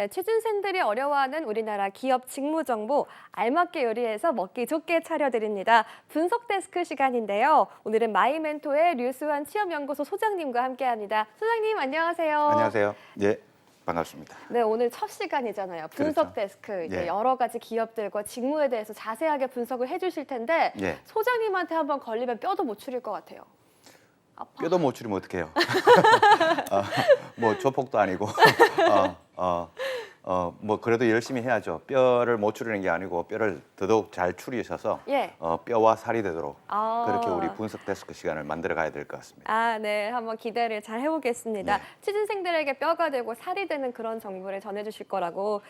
네, 취준생들이 어려워하는 우리나라 기업 직무 정보 알맞게 요리해서 먹기 좋게 차려드립니다. 분석 데스크 시간인데요. 오늘은 마이멘토의 류수환 취업연구소 소장님과 함께합니다. 소장님 안녕하세요. 안녕하세요. 예, 반갑습니다. 네, 오늘 첫 시간이잖아요. 분석 그렇죠. 데스크 이제 예. 여러 가지 기업들과 직무에 대해서 자세하게 분석을 해주실 텐데 예. 소장님한테 한번 걸리면 뼈도 못 추릴 것 같아요. 아파. 뼈도 못 추리면 어떡해요? 뭐 조폭도 아니고 뭐 그래도 열심히 해야죠. 뼈를 못 추리는 게 아니고 뼈를 더더욱 잘 추리셔서 예. 뼈와 살이 되도록 아. 그렇게 우리 분석 데스크 시간을 만들어 가야 될 것 같습니다. 네. 한번 기대를 잘 해보겠습니다. 네. 취준생들에게 뼈가 되고 살이 되는 그런 정보를 전해주실 거라고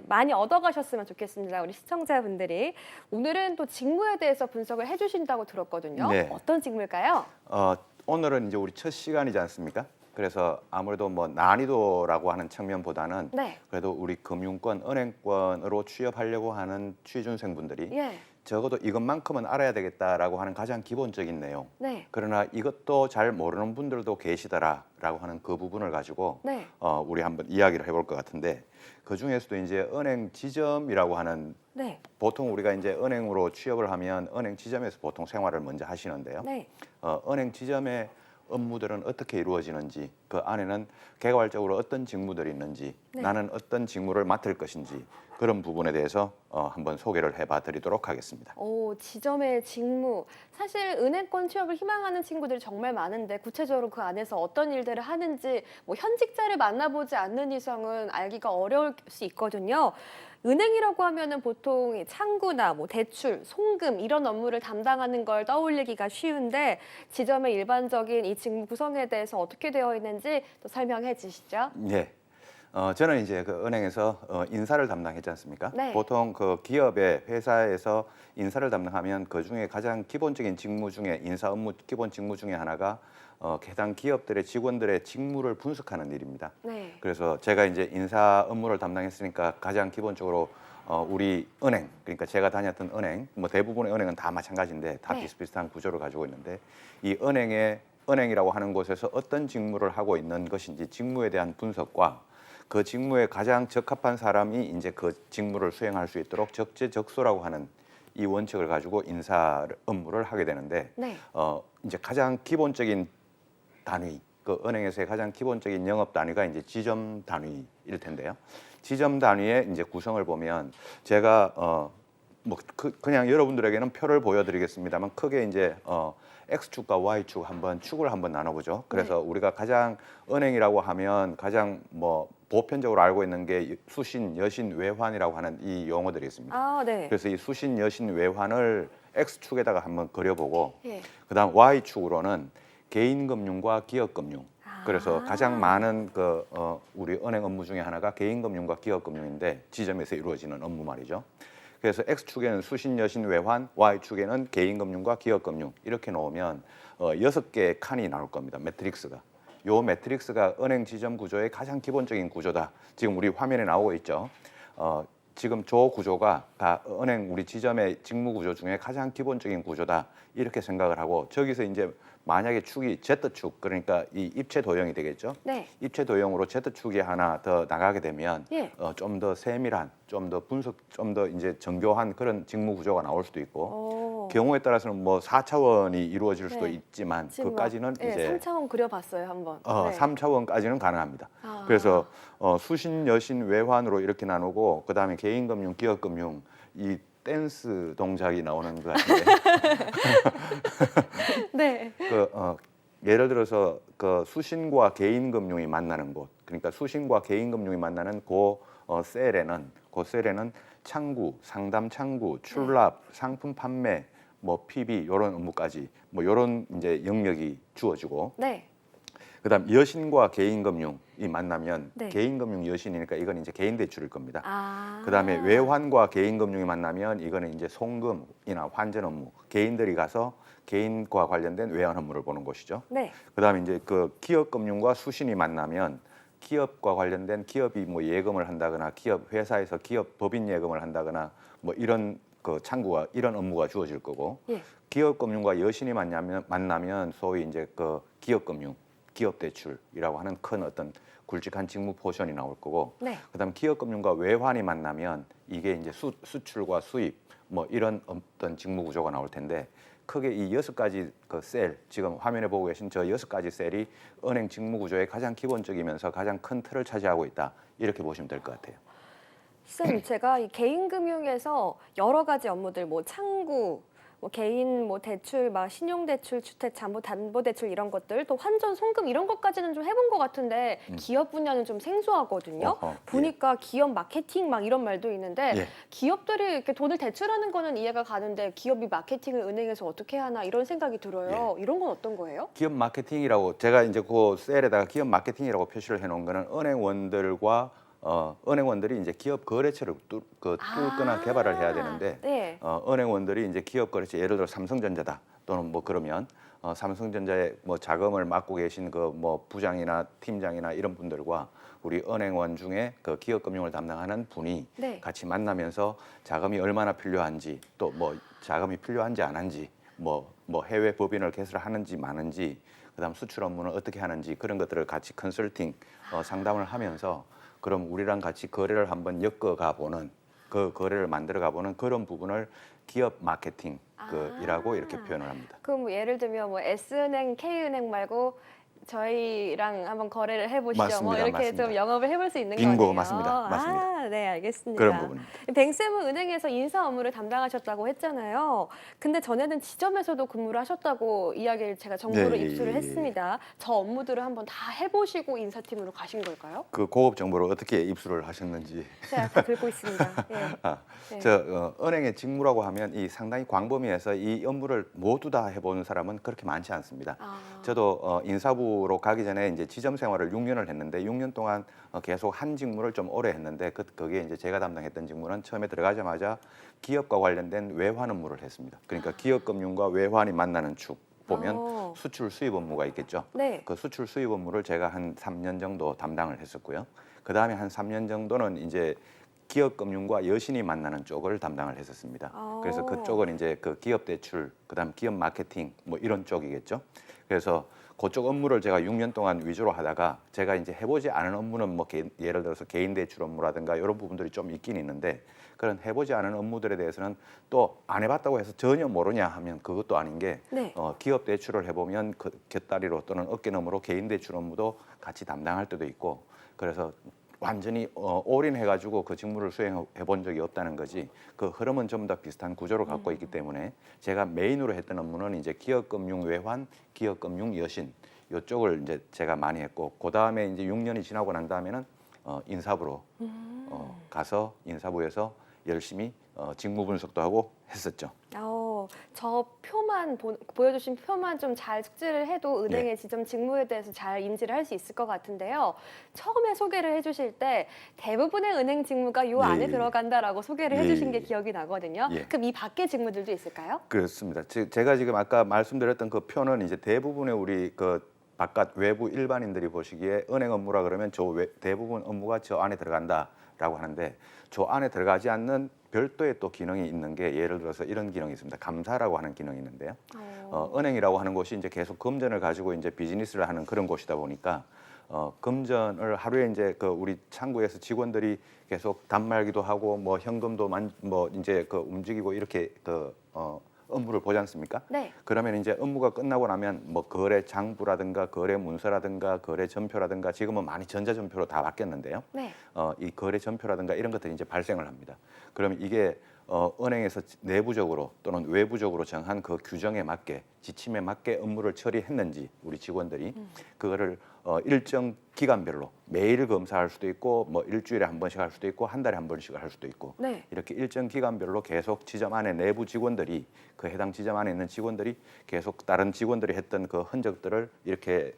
많이 얻어가셨으면 좋겠습니다. 우리 시청자분들이. 오늘은 또 직무에 대해서 분석을 해주신다고 들었거든요. 네. 어떤 직무일까요? 오늘은 이제 우리 첫 시간이지 않습니까? 그래서 아무래도 뭐 난이도라고 하는 측면보다는 네. 그래도 우리 금융권, 은행권으로 취업하려고 하는 취준생분들이 예. 적어도 이것만큼은 알아야 되겠다라고 하는 가장 기본적인 내용. 네. 그러나 이것도 잘 모르는 분들도 계시더라라고 하는 그 부분을 가지고 네. 우리 한번 이야기를 해볼 것 같은데 그 중에서도 이제 은행 지점이라고 하는 네. 보통 우리가 이제 은행으로 취업을 하면 은행 지점에서 보통 생활을 먼저 하시는데요. 네. 은행 지점의 업무들은 어떻게 이루어지는지, 그 안에는 개괄적으로 어떤 직무들이 있는지, 네. 나는 어떤 직무를 맡을 것인지 그런 부분에 대해서 한번 소개를 해봐 드리도록 하겠습니다. 지점의 직무. 사실 은행권 취업을 희망하는 친구들이 정말 많은데 구체적으로 그 안에서 어떤 일들을 하는지 뭐 현직자를 만나보지 않는 이상은 알기가 어려울 수 있거든요. 은행이라고 하면은 보통 창구나 뭐 대출, 송금 이런 업무를 담당하는 걸 떠올리기가 쉬운데 지점의 일반적인 이 직무 구성에 대해서 어떻게 되어 있는지 또 설명해 주시죠. 네. 저는 이제 그 은행에서 인사를 담당했지 않습니까? 네. 보통 그 기업의 회사에서 인사를 담당하면 그 중에 가장 기본적인 직무 중에 인사 업무 기본 직무 중에 하나가 해당 기업들의 직원들의 직무를 분석하는 일입니다. 네. 그래서 제가 이제 인사 업무를 담당했으니까 가장 기본적으로 우리 은행, 그러니까 제가 다녔던 은행, 뭐 대부분의 은행은 다 마찬가지인데 다 네. 비슷비슷한 구조를 가지고 있는데 이 은행이라고 하는 곳에서 어떤 직무를 하고 있는 것인지 직무에 대한 분석과 그 직무에 가장 적합한 사람이 이제 그 직무를 수행할 수 있도록 적재적소라고 하는 이 원칙을 가지고 인사 업무를 하게 되는데 네. 이제 가장 기본적인 단위, 그 은행에서의 가장 기본적인 영업 단위가 이제 지점 단위일 텐데요. 지점 단위의 이제 구성을 보면 제가 그냥 여러분들에게는 표를 보여드리겠습니다만 크게 이제 X축과 Y축 축을 한번 나눠보죠. 그래서 우리가 가장 은행이라고 하면 가장 뭐 보편적으로 알고 있는 게 수신, 여신, 외환이라고 하는 이 용어들이 있습니다. 네. 그래서 이 수신, 여신, 외환을 X축에다가 한번 그려보고 예. 그다음 Y축으로는 개인금융과 기업금융. 그래서 가장 많은 우리 은행 업무 중에 하나가 개인금융과 기업금융인데 지점에서 이루어지는 업무 말이죠. 그래서 X축에는 수신, 여신, 외환, Y축에는 개인금융과 기업금융 이렇게 놓으면 6개의 칸이 나올 겁니다. 매트릭스가. 요 매트릭스가 은행 지점 구조의 가장 기본적인 구조다. 지금 우리 화면에 나오고 있죠. 지금 저 구조가 다 은행 우리 지점의 직무 구조 중에 가장 기본적인 구조다. 이렇게 생각을 하고 저기서 이제 만약에 축이 Z축 그러니까 이 입체 도형이 되겠죠. 네. 입체 도형으로 Z축이 하나 더 나가게 되면 예. 좀 더 세밀한, 좀 더 분석, 좀 더 이제 정교한 그런 직무 구조가 나올 수도 있고 경우에 따라서는 뭐 4차원이 이루어질 수도 네. 있지만 지금 그까지는 이제 3차원 그려봤어요 한번. 3차원까지는 가능합니다. 그래서 수신, 여신, 외환으로 이렇게 나누고 그다음에 개인금융, 기업금융 이 댄스 동작이 나오는 것 같은데 네. 예를 들어서 그 수신과 개인금융이 만나는 곳, 그러니까 수신과 개인금융이 만나는 셀에는 창구, 상담 창구, 출납, 상품 판매, 뭐 PB 이런 업무까지 뭐 이런 이제 영역이 주어지고 네. 그다음 여신과 개인금융이 만나면 네. 개인금융 여신이니까 이건 이제 개인 대출일 겁니다. 그다음에 아. 외환과 개인금융이 만나면 이거는 이제 송금이나 환전 업무, 개인들이 가서 개인과 관련된 외환 업무를 보는 것이죠. 네. 그다음에 이제 그 기업금융과 수신이 만나면 기업과 관련된 기업이 뭐 예금을 한다거나 기업 회사에서 기업 법인 예금을 한다거나 뭐 이런 그 창구가 이런 업무가 주어질 거고 예. 기업금융과 여신이 만나면 소위 이제 그 기업금융 기업 대출이라고 하는 큰 어떤 굵직한 직무 포션이 나올 거고, 네. 그다음 기업 금융과 외환이 만나면 이게 이제 수출과 수입 뭐 이런 어떤 직무 구조가 나올 텐데, 크게 이 6가지 그 셀, 지금 화면에 보고 계신 저 6가지 셀이 은행 직무 구조의 가장 기본적이면서 가장 큰 틀을 차지하고 있다, 이렇게 보시면 될 것 같아요. 쌤, 제가 이 개인 금융에서 여러 가지 업무들, 뭐 창구, 뭐 개인 뭐 대출, 막 신용 대출, 주택 담보 대출 이런 것들, 또 환전, 송금 이런 것까지는 좀 해본 것 같은데 기업 분야는 좀 생소하거든요. 어허, 보니까 기업 마케팅 막 이런 말도 있는데 예. 기업들이 이렇게 돈을 대출하는 거는 이해가 가는데 기업이 마케팅을 은행에서 어떻게 하나 이런 생각이 들어요. 이런 건 어떤 거예요? 기업 마케팅이라고 제가 이제 그 셀에다가 기업 마케팅이라고 표시를 해놓은 거는 은행원들이 이제 기업 거래처를 뚫거나 개발을 해야 되는데, 네. 은행원들이 이제 기업 거래처, 예를 들어 삼성전자다 또는 뭐 그러면 삼성전자의 뭐 자금을 맡고 계신 그 뭐 부장이나 팀장이나 이런 분들과 우리 은행원 중에 그 기업 금융을 담당하는 분이 네. 같이 만나면서 자금이 얼마나 필요한지, 또 뭐 자금이 필요한지 안 한지, 뭐 해외 법인을 개설하는지 마는지, 그다음 수출 업무는 어떻게 하는지, 그런 것들을 같이 컨설팅 상담을 하면서, 그럼 우리랑 같이 거래를 한번 엮어가 보는, 그 거래를 만들어 가보는 그런 부분을 기업 마케팅 이라고 이렇게 표현을 합니다. 그럼 뭐 예를 들면 뭐 S은행, K은행 말고 저희랑 한번 거래를 해보시죠. 뭐 맞습니다, 이렇게 맞습니다. 좀 영업을 해볼 수 있는 빙고, 거네요. 맞습니다, 맞습니다. 아, 네, 알겠습니다. 그런 부분입니다. 뱅쌤은 은행에서 인사 업무를 담당하셨다고 했잖아요. 근데 전에는 지점에서도 근무를 하셨다고 이야기를 제가 정보를 네, 입수를 했습니다. 저 업무들을 한번 다 해보시고 인사팀으로 가신 걸까요? 그 고급 정보를 어떻게 입수를 하셨는지. 제가 다 긁고 있습니다. 예. 네. 은행의 직무라고 하면 이 상당히 광범위해서 이 업무를 모두 다 해본 사람은 그렇게 많지 않습니다. 아. 저도 인사부로 가기 전에 이제 지점 생활을 6년을 했는데, 6년 동안 계속 한 직무를 좀 오래 했는데, 거기에 이제 제가 담당했던 직무는 처음에 들어가자마자 기업과 관련된 외환 업무를 했습니다. 그러니까 기업 금융과 외환이 만나는 축 보면 수출 수입 업무가 있겠죠. 네. 그 수출 수입 업무를 제가 한 3년 정도 담당을 했었고요. 그 다음에 한 3년 정도는 이제 기업 금융과 여신이 만나는 쪽을 담당을 했었습니다. 그래서 그쪽은 이제 그 기업 대출, 그다음 기업 마케팅 뭐 이런 쪽이겠죠. 그래서 그쪽 업무를 제가 6년 동안 위주로 하다가, 제가 이제 해보지 않은 업무는 뭐 예를 들어서 개인 대출 업무라든가 이런 부분들이 좀 있긴 있는데, 그런 해보지 않은 업무들에 대해서는 또 안 해봤다고 해서 전혀 모르냐 하면 그것도 아닌 게, 네. 기업 대출을 해보면 그 곁다리로 또는 어깨너머로 개인 대출 업무도 같이 담당할 때도 있고, 그래서 완전히 올인해가지고 그 직무를 수행해 본 적이 없다는 거지, 그 흐름은 전부 다 비슷한 구조를 갖고 있기 때문에 제가 메인으로 했던 업무는 이제 기업금융 외환, 기업금융 여신 이쪽을 이제 제가 많이 했고, 그 다음에 이제 6년이 지나고 난 다음에는 인사부로 가서 인사부에서 열심히 직무 분석도 하고 했었죠. 저 표만 보여주신 표만 좀 잘 숙지를 해도 은행의 예. 지점 직무에 대해서 잘 인지를 할 수 있을 것 같은데요. 처음에 소개를 해주실 때 대부분의 은행 직무가 요 안에 들어간다라고 소개를 해주신 게 기억이 나거든요. 예. 그럼 이 밖의 직무들도 있을까요? 그렇습니다. 제가 지금 아까 말씀드렸던 그 표는 이제 대부분의 우리 그 바깥 외부 일반인들이 보시기에 은행 업무라 그러면 대부분 업무가 저 안에 들어간다라고 하는데, 저 안에 들어가지 않는 별도의 또 기능이 있는 게, 예를 들어서 이런 기능이 있습니다. 감사라고 하는 기능이 있는데요. 은행이라고 하는 곳이 이제 계속 금전을 가지고 이제 비즈니스를 하는 그런 곳이다 보니까, 금전을 하루에 이제 그 우리 창구에서 직원들이 계속 단말기도 하고 뭐 현금도 뭐 이제 그 움직이고 이렇게 업무를 보지 않습니까? 네. 그러면 이제 업무가 끝나고 나면 뭐 거래 장부라든가 거래 문서라든가 거래 전표라든가, 지금은 많이 전자전표로 다 바뀌었는데요. 네. 이 거래 전표라든가 이런 것들이 이제 발생을 합니다. 그러면 이게 은행에서 내부적으로 또는 외부적으로 정한 그 규정에 맞게, 지침에 맞게 업무를 처리했는지 우리 직원들이 그거를 일정 기간별로 매일 검사할 수도 있고, 뭐 일주일에 한 번씩 할 수도 있고, 한 달에 한 번씩 할 수도 있고, 네. 이렇게 일정 기간별로 계속 지점 안에 내부 직원들이, 그 해당 지점 안에 있는 직원들이 계속 다른 직원들이 했던 그 흔적들을 이렇게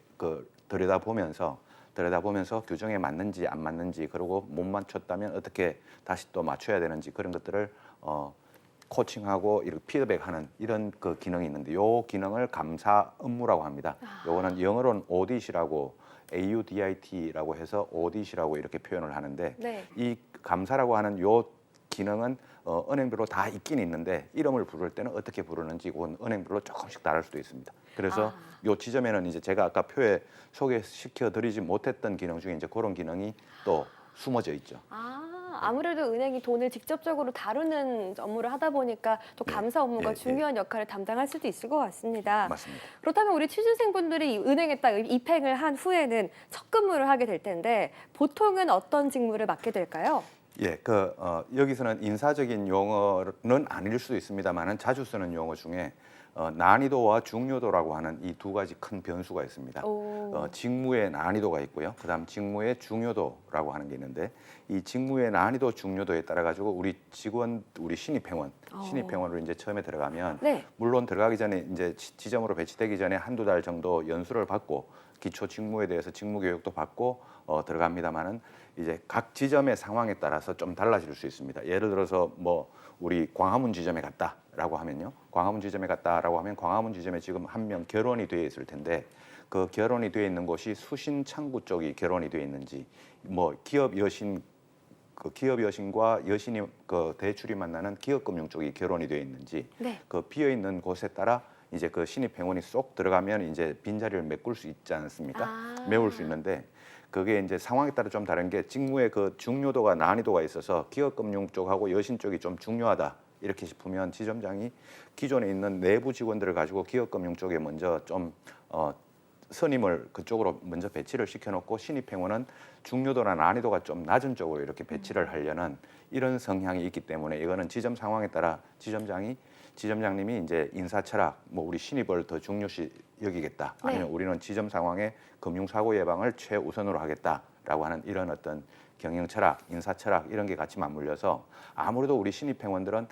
들여다보면서 규정에 맞는지 안 맞는지, 그리고 못 맞췄다면 어떻게 다시 또 맞춰야 되는지, 그런 것들을 코칭하고 이렇게 피드백하는 이런 그 기능이 있는데, 요 기능을 감사 업무라고 합니다. 요거는 영어로는 audit이라고, AUDIT라고 해서 audit이라고 이렇게 표현을 하는데, 네. 이 감사라고 하는 요 기능은 은행별로 다 있긴 있는데 이름을 부를 때는 어떻게 부르는지 그건 은행별로 조금씩 다를 수도 있습니다. 그래서 요 지점에는 이제 제가 아까 표에 소개시켜 드리지 못했던 기능 중에 이제 그런 기능이 또 숨어져 있죠. 아무래도 은행이 돈을 직접적으로 다루는 업무를 하다 보니까 또 감사 업무가 중요한 역할을 담당할 수도 있을 것 같습니다. 맞습니다. 그렇다면 우리 취준생분들이 은행에 딱 입행을 한 후에는 첫 근무를 하게 될 텐데 보통은 어떤 직무를 맡게 될까요? 예, 여기서는 인사적인 용어는 아닐 수도 있습니다만은 자주 쓰는 용어 중에 난이도와 중요도라고 하는 이 두 가지 큰 변수가 있습니다. 직무의 난이도가 있고요. 그다음 직무의 중요도라고 하는 게 있는데 이 직무의 난이도 중요도에 따라 가지고 우리 신입 회원으로 이제 처음에 들어가면 물론 들어가기 전에 이제 지점으로 배치되기 전에 한두 달 정도 연수를 받고 기초 직무에 대해서 직무 교육도 받고 들어갑니다만은 이제 각 지점의 상황에 따라서 좀 달라질 수 있습니다. 예를 들어서 뭐 우리 광화문 지점에 갔다라고 하면요. 광화문 지점에 갔다라고 하면 광화문 지점에 지금 한 명 결혼이 돼 있을 텐데 그 결혼이 돼 있는 곳이 수신 창구 쪽이 결혼이 돼 있는지 뭐 기업 여신과 여신이 그 대출이 만나는 기업금융 쪽이 결혼이 돼 있는지 그 비어 있는 곳에 따라 이제 그 신입 회원이 쏙 들어가면 이제 빈자리를 메꿀 수 있지 않습니까? 메울 수 있는데 그게 이제 상황에 따라 좀 다른 게 직무의 그 중요도가 난이도가 있어서 기업금융 쪽하고 여신 쪽이 좀 중요하다 이렇게 싶으면 지점장이 기존에 있는 내부 직원들을 가지고 기업금융 쪽에 먼저 좀 선임을 그쪽으로 먼저 배치를 시켜놓고 신입 회원은 중요도나 난이도가 좀 낮은 쪽으로 이렇게 배치를 하려는 이런 성향이 있기 때문에 이거는 지점 상황에 따라 지점장님이 이제 인사 철학, 뭐 우리 신입을 더 중요시 여기겠다, 아니면 우리는 지점 상황에 금융 사고 예방을 최우선으로 하겠다라고 하는 이런 어떤 경영 철학, 인사 철학 이런 게 같이 맞물려서 아무래도 우리 신입 회원들은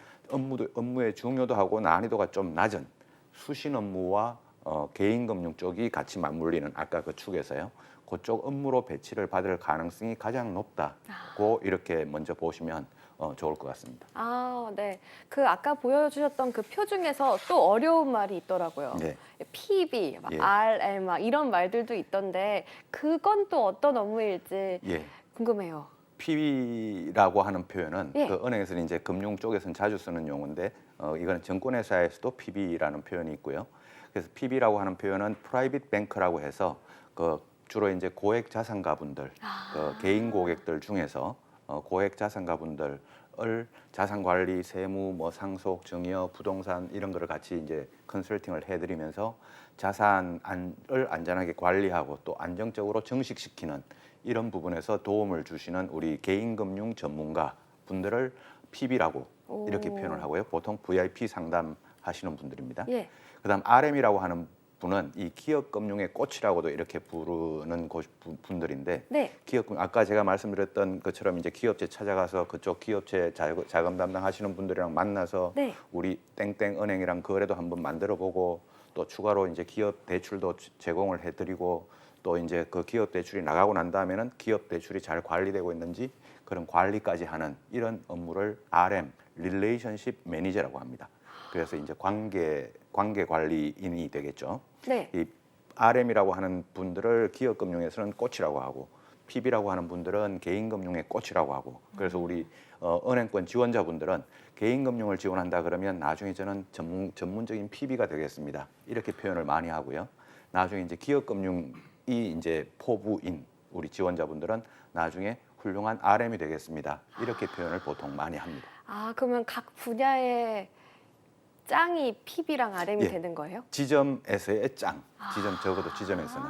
업무의 중요도하고 난이도가 좀 낮은 수신 업무와 개인금융 쪽이 같이 맞물리는 아까 그 축에서요. 그쪽 업무로 배치를 받을 가능성이 가장 높다고 이렇게 먼저 보시면 좋을 것 같습니다. 네. 그 아까 보여주셨던 그 표 중에서 또 어려운 말이 있더라고요. PB, RM 이런 말들도 있던데 그건 또 어떤 업무일지 궁금해요. PB라고 하는 표현은 그 은행에서는 이제 금융 쪽에서는 자주 쓰는 용어인데 이거는 증권회사에서도 PB라는 표현이 있고요. 그래서 PB라고 하는 표현은 프라이빗 뱅크라고 해서 그 주로 이제 고액 자산가분들, 그 개인 고객들 중에서 고액 자산가분들을 자산 관리, 세무, 뭐 상속, 증여, 부동산 이런 거를 같이 이제 컨설팅을 해드리면서 자산을 안전하게 관리하고 또 안정적으로 증식시키는 이런 부분에서 도움을 주시는 우리 개인금융 전문가 분들을 PB라고 이렇게 표현을 하고요. 보통 VIP 상담하시는 분들입니다. 그다음 RM이라고 하는 분은 이 기업금융의 꽃이라고도 이렇게 부르는 분들인데 기업금 아까 제가 말씀드렸던 것처럼 이제 기업체 찾아가서 그쪽 기업체 자금 담당하시는 분들이랑 만나서 우리 땡땡 은행이랑 거래도 한번 만들어보고 또 추가로 이제 기업 대출도 제공을 해드리고 또 이제 그 기업 대출이 나가고 난 다음에는 기업 대출이 잘 관리되고 있는지 그런 관리까지 하는 이런 업무를 RM, 릴레이션십 매니저라고 합니다. 그래서 이제 관계 관리인이 되겠죠. 이 RM이라고 하는 분들을 기업금융에서는 꽃이라고 하고 PB라고 하는 분들은 개인금융의 꽃이라고 하고 그래서 우리 은행권 지원자분들은 개인금융을 지원한다 그러면 나중에 저는 전문적인 PB가 되겠습니다. 이렇게 표현을 많이 하고요. 나중에 이제 기업금융이 이제 포부인 우리 지원자분들은 나중에 훌륭한 RM이 되겠습니다. 이렇게 표현을 보통 많이 합니다. 그러면 각 분야의 짱이 PB랑 RM이 되는 거예요? 지점에서의 짱, 적어도 지점에서는.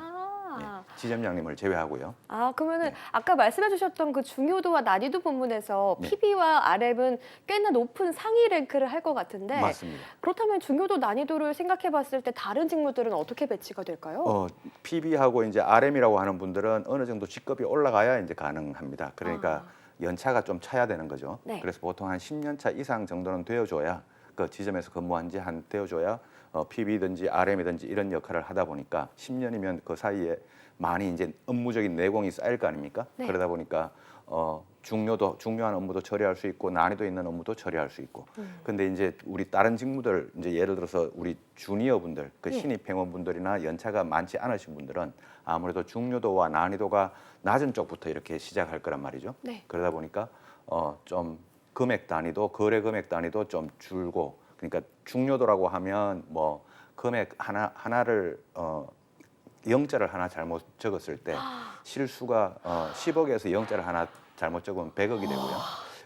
지점장님을 제외하고요. 그러면은 아까 말씀해 주셨던 그 중요도와 난이도 부분에서 PB와 RM은 꽤나 높은 상위 랭크를 할 것 같은데 맞습니다. 그렇다면 중요도 난이도를 생각해 봤을 때 다른 직무들은 어떻게 배치가 될까요? PB하고 이제 RM이라고 하는 분들은 어느 정도 직급이 올라가야 이제 가능합니다. 그러니까 연차가 좀 차야 되는 거죠. 그래서 보통 한 10년 차 이상 정도는 되어줘야 그 지점에서 근무한 지 한 되어줘야 PB든지 RM이든지 이런 역할을 하다 보니까 10년이면 그 사이에 많이 이제 업무적인 내공이 쌓일 거 아닙니까? 그러다 보니까 중요한 업무도 처리할 수 있고 난이도 있는 업무도 처리할 수 있고. 근데 이제 우리 다른 직무들 이제 예를 들어서 우리 주니어 분들, 그 신입 회원분들이나 연차가 많지 않으신 분들은 아무래도 중요도와 난이도가 낮은 쪽부터 이렇게 시작할 거란 말이죠. 그러다 보니까 좀 금액 단위도 거래 금액 단위도 좀 줄고 그러니까 중요도라고 하면 뭐 금액 하나를 영자를 하나 잘못 적었을 때 실수가 10억에서 영자를 하나 잘못 적으면 100억이 되고요.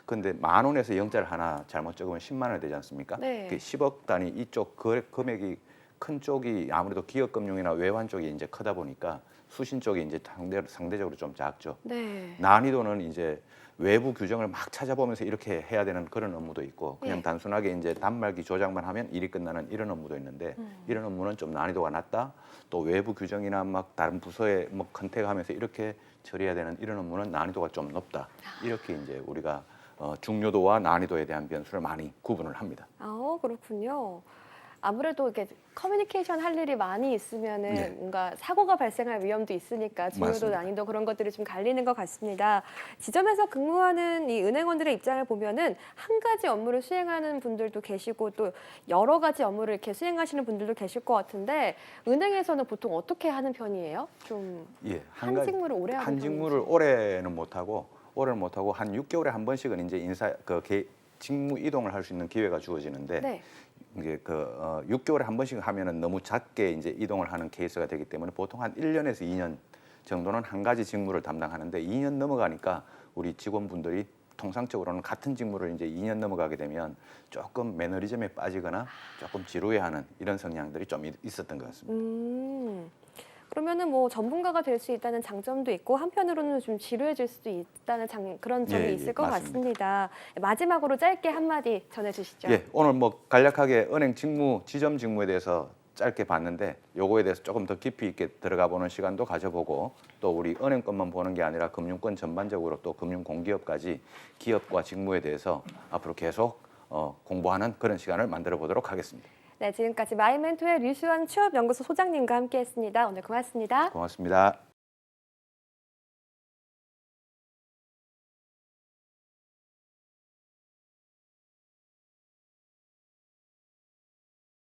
근데 10,000원에서 영자를 하나 잘못 적으면 10만 원이 되지 않습니까? 네. 그 10억 단위 이쪽 거래 금액이 큰 쪽이 아무래도 기업금융이나 외환 쪽이 이제 크다 보니까 수신 쪽이 이제 상대적으로 좀 작죠. 네. 난이도는 이제 외부 규정을 막 찾아보면서 이렇게 해야 되는 그런 업무도 있고 그냥 예. 단순하게 이제 단말기 조작만 하면 일이 끝나는 이런 업무도 있는데 이런 업무는 좀 난이도가 낮다. 또 외부 규정이나 막 다른 부서에 뭐 컨택하면서 이렇게 처리해야 되는 이런 업무는 난이도가 좀 높다. 이렇게 이제 우리가 중요도와 난이도에 대한 변수를 많이 구분을 합니다. 그렇군요. 아무래도 이렇게 커뮤니케이션 할 일이 많이 있으면은 네. 뭔가 사고가 발생할 위험도 있으니까 중요도 맞습니다. 난이도 그런 것들이 좀 갈리는 것 같습니다. 지점에서 근무하는 이 은행원들의 입장을 보면은 한 가지 업무를 수행하는 분들도 계시고 또 여러 가지 업무를 이렇게 수행하시는 분들도 계실 것 같은데 은행에서는 보통 어떻게 하는 편이에요? 좀 예, 한 직무를 오래 하는 한 직무를 편인지. 올해는 올해는 못 하고 한 6개월에 한 번씩은 이제 직무 이동을 할 수 있는 기회가 주어지는데 네. 이게 6개월에 한 번씩 하면은 너무 작게 이제 이동을 하는 케이스가 되기 때문에 보통 한 1년에서 2년 정도는 한 가지 직무를 담당하는데 2년 넘어가니까 우리 직원분들이 통상적으로는 같은 직무를 이제 2년 넘어가게 되면 조금 매너리즘에 빠지거나 조금 지루해하는 이런 성향들이 좀 있었던 것 같습니다. 그러면은 뭐 전문가가 될 수 있다는 장점도 있고 한편으로는 좀 지루해질 수도 있다는 그런 점이 예, 있을 것 맞습니다. 같습니다. 마지막으로 짧게 한마디 전해주시죠. 예, 오늘 뭐 간략하게 은행 직무, 지점 직무에 대해서 짧게 봤는데 요거에 대해서 조금 더 깊이 있게 들어가 보는 시간도 가져보고 또 우리 은행권만 보는 게 아니라 금융권 전반적으로 또 금융공기업까지 기업과 직무에 대해서 앞으로 계속 공부하는 그런 시간을 만들어 보도록 하겠습니다. 네, 지금까지 마이멘토의 류수환 취업연구소 소장님과 함께했습니다. 오늘 고맙습니다. 고맙습니다.